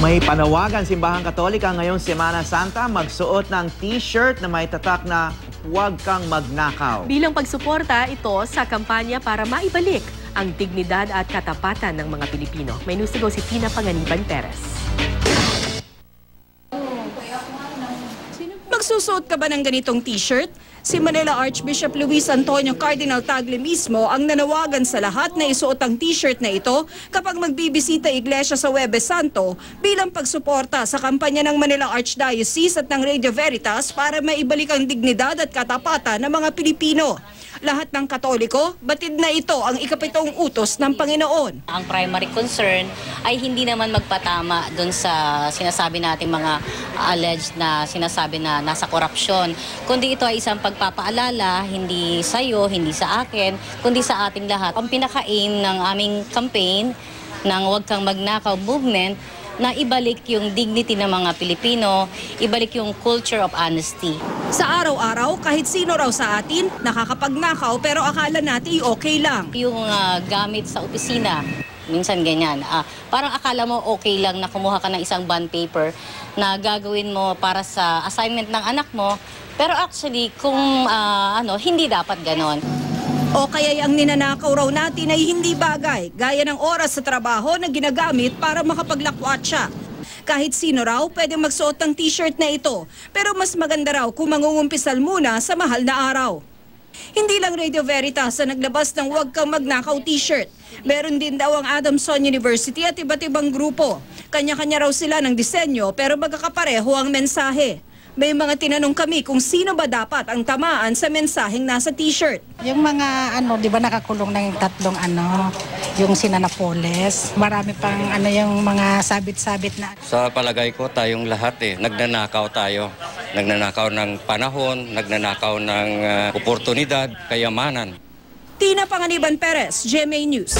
May panawagan simbahang Katolika ngayong Semana Santa magsuot ng t-shirt na may tatak na huwag kang magnakaw. Bilang pagsuporta ito sa kampanya para maibalik ang dignidad at katapatan ng mga Pilipino. May news to go si Tina Panganiban Perez. Magsusuot ka ba ng ganitong t-shirt? Si Manila Archbishop Luis Antonio Cardinal Tagle mismo ang nanawagan sa lahat na isuot ang t-shirt na ito kapag magbibisita iglesia sa Huwebes Santo bilang pagsuporta sa kampanya ng Manila Archdiocese at ng Radio Veritas para maibalik ang dignidad at katapatan ng mga Pilipino. Lahat ng Katoliko, batid na ito ang ikapitong utos ng Panginoon. Ang primary concern ay hindi naman magpatama doon sa sinasabi nating mga alleged na sinasabi na nasa korupsyon, kundi ito ay isang pagpapaalala, hindi sa iyo, hindi sa akin, kundi sa ating lahat. Ang pinaka-aim ng aming campaign ng Huwag Kang Magnakaw movement na ibalik yung dignity ng mga Pilipino, ibalik yung culture of honesty. Sa araw-araw, kahit sino raw sa atin, nakakapagnakaw pero akala natin okay lang. Yung gamit sa opisina, minsan ganyan. Parang akala mo okay lang na kumuha ka ng isang bond paper na gagawin mo para sa assignment ng anak mo, pero actually kung hindi dapat ganon. O kaya ang ninanakaw raw natin ay hindi bagay, gaya ng oras sa trabaho na ginagamit para makapaglakwat siya. Kahit sino raw pwede magsuot ng t-shirt na ito, pero mas maganda raw kung mangungumpisal muna sa mahal na araw. Hindi lang Radio Veritas ang naglabas ng Huwag Kang Magnakaw t-shirt. Meron din daw ang Adamson University at iba't ibang grupo. Kanya-kanya raw sila ng disenyo pero magkakapareho ang mensahe. May mga tinanong kami kung sino ba dapat ang tamaan sa mensaheng nasa t-shirt. Yung mga di ba nakakulong ng tatlong yung sina Napoles. Marami pang yung mga sabit-sabit na. Sa palagay ko tayong lahat nagnanakaw tayo. Nagnanakaw ng panahon, nagnanakaw ng oportunidad, kayamanan. Tina Panganiban Perez, GMA News.